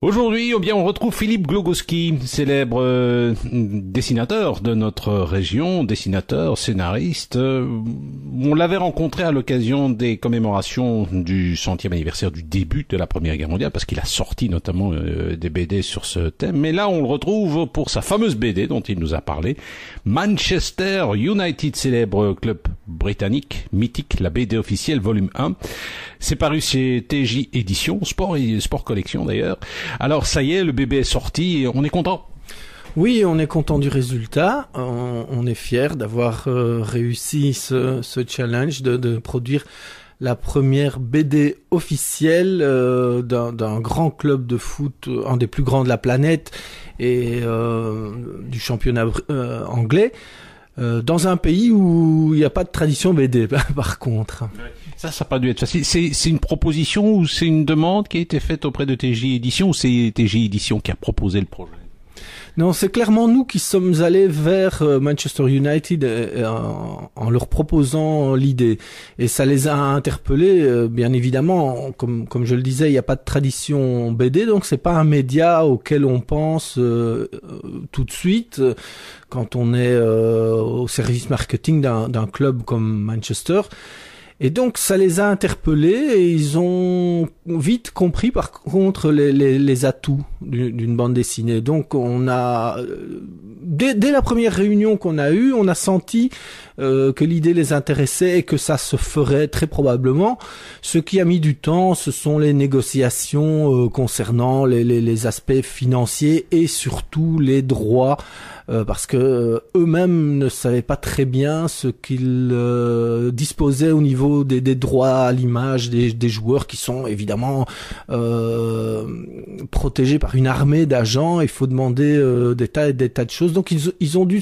Aujourd'hui, on retrouve Philippe Glogowski, célèbre dessinateur de notre région, dessinateur, scénariste. On l'avait rencontré à l'occasion des commémorations du 100e anniversaire du début de la Première Guerre mondiale, parce qu'il a sorti notamment des BD sur ce thème. Mais là, on le retrouve pour sa fameuse BD dont il nous a parlé, Manchester United, célèbre club britannique, mythique, la BD officielle, volume 1. C'est paru chez TJ Éditions, Sport Collection d'ailleurs. Alors ça y est, le bébé est sorti et on est content. Oui, on est content du résultat. On est fiers d'avoir réussi ce challenge de produire la première BD officielle d'un grand club de foot, un des plus grands de la planète et du championnat anglais. Dans un pays où il n'y a pas de tradition BD, par contre. Ça n'a pas dû être facile. C'est une proposition ou c'est une demande qui a été faite auprès de TJ Éditions ou c'est TJ Éditions qui a proposé le projet? Non, c'est clairement nous qui sommes allés vers Manchester United en leur proposant l'idée. Et ça les a interpellés, bien évidemment. Comme je le disais, il n'y a pas de tradition BD, donc c'est pas un média auquel on pense tout de suite quand on est au service marketing d'un club comme Manchester. Et donc ça les a interpellés et ils ont vite compris par contre les atouts d'une bande dessinée. Donc on a dès la première réunion qu'on a eue, on a senti que l'idée les intéressait et que ça se ferait très probablement. Ce qui a mis du temps, ce sont les négociations concernant les aspects financiers et surtout les droits. Parce que eux-mêmes ne savaient pas très bien ce qu'ils disposaient au niveau des droits à l'image des joueurs qui sont évidemment protégés par une armée d'agents. Il faut demander des tas de choses. Donc ils ont dû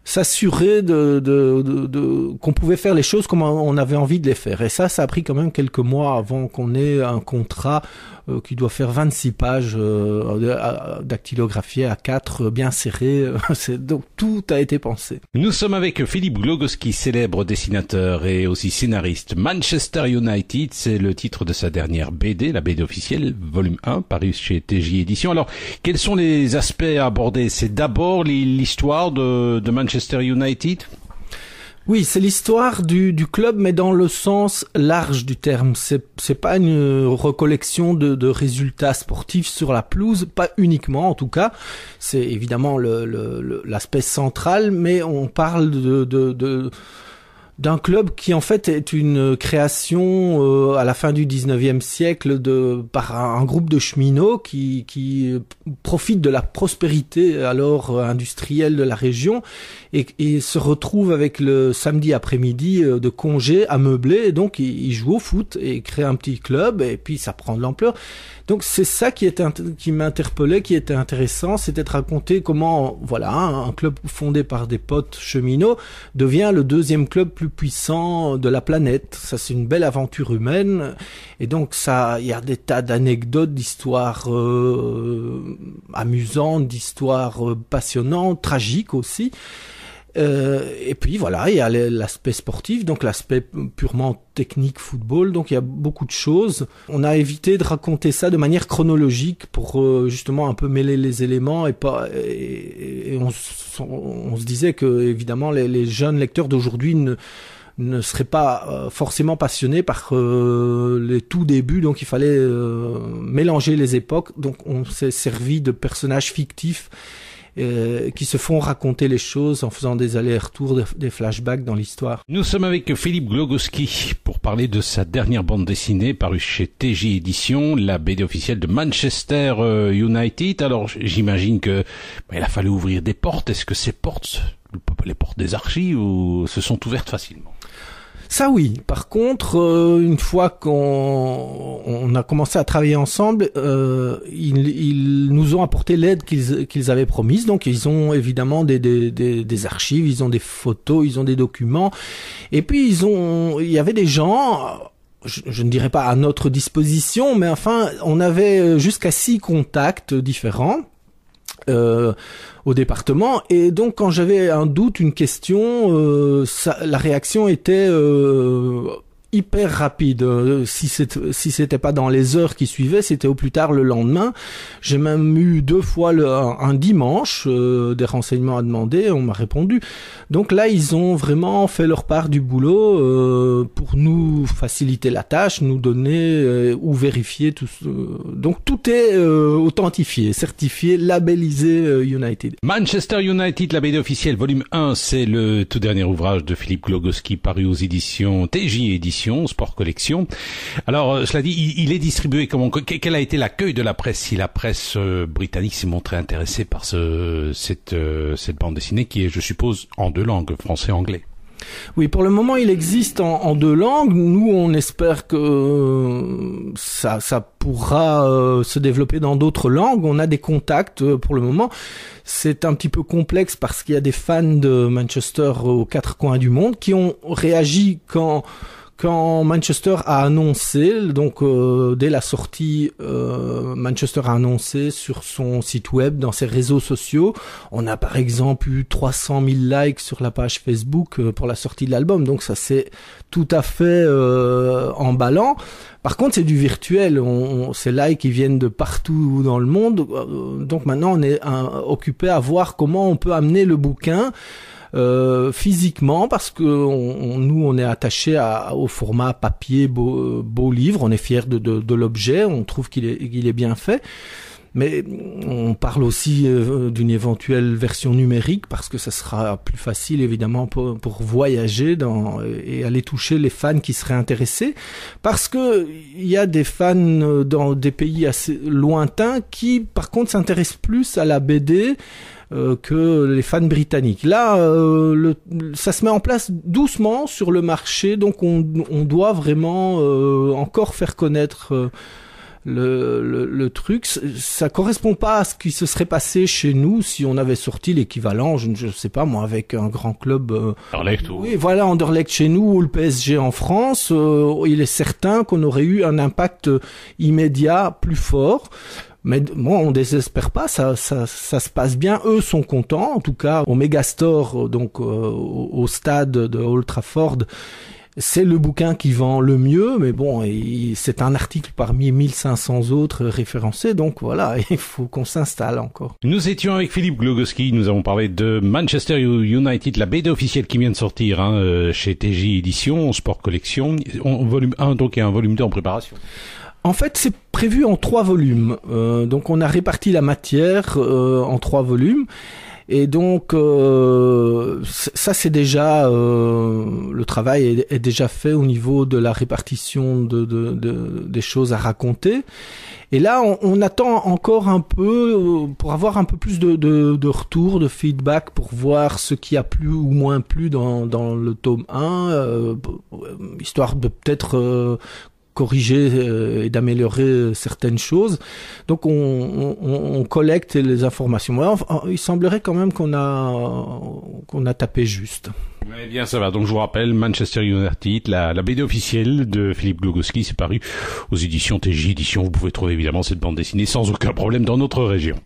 s'assurer qu'on pouvait faire les choses comme on avait envie de les faire. Et ça a pris quand même quelques mois avant qu'on ait un contrat qui doit faire 26 pages dactylographiées A4 bien serrées. Donc tout a été pensé. Nous sommes avec Philippe Glogowski, célèbre dessinateur et aussi scénariste. Manchester United, c'est le titre de sa dernière BD, la BD officielle, volume 1, paru chez TJ Éditions. Alors, quels sont les aspects à aborder? C'est d'abord l'histoire de Manchester United? Oui, c'est l'histoire du club, mais dans le sens large du terme. C'est pas une recollection de résultats sportifs sur la pelouse, pas uniquement en tout cas. C'est évidemment l'aspect central, mais on parle d'un club qui en fait est une création à la fin du 19e siècle par un groupe de cheminots qui profitent de la prospérité alors industrielle de la région et se retrouvent avec le samedi après-midi de congé à meubler et donc ils jouent au foot et créent un petit club et puis ça prend de l'ampleur. Donc c'est ça qui m'interpellait, qui était intéressant, c'était de raconter comment un club fondé par des potes cheminots devient le deuxième club plus puissant de la planète. Ça c'est une belle aventure humaine et donc ça il y a des tas d'anecdotes, d'histoires amusantes, d'histoires passionnantes, tragiques aussi. Et puis voilà, il y a l'aspect sportif, donc l'aspect purement technique football, donc il y a beaucoup de choses. On a évité de raconter ça de manière chronologique pour justement un peu mêler les éléments et on se disait que évidemment les jeunes lecteurs d'aujourd'hui ne seraient pas forcément passionnés par les tout débuts, donc il fallait mélanger les époques. Donc on s'est servi de personnages fictifs qui se font raconter les choses en faisant des allers-retours, des flashbacks dans l'histoire. Nous sommes avec Philippe Glogowski pour parler de sa dernière bande dessinée parue chez TJ Éditions, la BD officielle de Manchester United. Alors j'imagine que il a fallu ouvrir des portes. Est-ce que ces portes, les portes des archives, se sont ouvertes facilement? Ça oui. Par contre, une fois qu'on a commencé à travailler ensemble, ils nous ont apporté l'aide qu'ils avaient promise. Donc ils ont évidemment des archives, ils ont des photos, ils ont des documents. Et puis il y avait des gens, je ne dirais pas à notre disposition, mais enfin, on avait jusqu'à 6 contacts différents. Au département et donc quand j'avais un doute, une question, la réaction était hyper rapide. Si c'était pas dans les heures qui suivaient, c'était au plus tard le lendemain. J'ai même eu 2 fois un dimanche des renseignements à demander, on m'a répondu. Donc là, ils ont vraiment fait leur part du boulot pour nous faciliter la tâche, nous donner ou vérifier tout. Donc tout est authentifié, certifié, labellisé United. Manchester United, la BD officielle, volume 1, c'est le tout dernier ouvrage de Philippe Glogoski paru aux éditions TJ Éditions, Sport Collection. Alors, cela dit, il est distribué comment? Quel a été l'accueil de la presse? Si la presse britannique s'est montrée intéressée par cette bande dessinée qui est, je suppose, en 2 langues, français et anglais. Oui, pour le moment, il existe en 2 langues. Nous, on espère que ça pourra se développer dans d'autres langues. On a des contacts pour le moment. C'est un petit peu complexe parce qu'il y a des fans de Manchester aux 4 coins du monde qui ont réagi quand Manchester a annoncé, donc dès la sortie, Manchester a annoncé sur son site web, dans ses réseaux sociaux. On a par exemple eu 300 000 likes sur la page Facebook pour la sortie de l'album, donc ça c'est tout à fait emballant. Par contre, c'est du virtuel. Ces likes qui viennent de partout dans le monde. Donc maintenant, on est occupé à voir comment on peut amener le bouquin physiquement, parce que nous on est attaché au format papier beau livre. On est fier de l'objet, on trouve qu'il est bien fait, mais on parle aussi d'une éventuelle version numérique parce que ça sera plus facile évidemment pour voyager et aller toucher les fans qui seraient intéressés, parce que il y a des fans dans des pays assez lointains qui par contre s'intéressent plus à la BD que les fans britanniques. Là, ça se met en place doucement sur le marché, donc on doit vraiment encore faire connaître le truc. Ça correspond pas à ce qui se serait passé chez nous si on avait sorti l'équivalent, je sais pas moi, avec un grand club. Anderlecht. Oui, voilà, Anderlecht chez nous ou le PSG en France. Il est certain qu'on aurait eu un impact immédiat plus fort. Mais bon, on désespère pas, ça se passe bien. Eux sont contents, en tout cas au Megastore, donc au stade de Old Trafford. C'est le bouquin qui vend le mieux, mais bon, c'est un article parmi 1500 autres référencés, donc voilà, il faut qu'on s'installe encore. Nous étions avec Philippe Glogoski, nous avons parlé de Manchester United, la BD officielle qui vient de sortir chez TJ Éditions, Sport Collection, volume 1 donc et un volume 2 en préparation. En fait, c'est prévu en 3 volumes. Donc, on a réparti la matière en 3 volumes. Et donc, ça, c'est déjà... le travail est déjà fait au niveau de la répartition des choses à raconter. Et là, on attend encore un peu pour avoir un peu plus de retour, de feedback, pour voir ce qui a plu ou moins plu dans le tome 1, histoire de peut-être... corriger et d'améliorer certaines choses. Donc on collecte les informations. Il semblerait quand même qu'on a tapé juste. Eh bien, ça va. Donc je vous rappelle, Manchester United, la BD officielle de Philippe Glogoski, c'est paru aux éditions TJ Éditions. Vous pouvez trouver évidemment cette bande dessinée sans aucun problème dans notre région.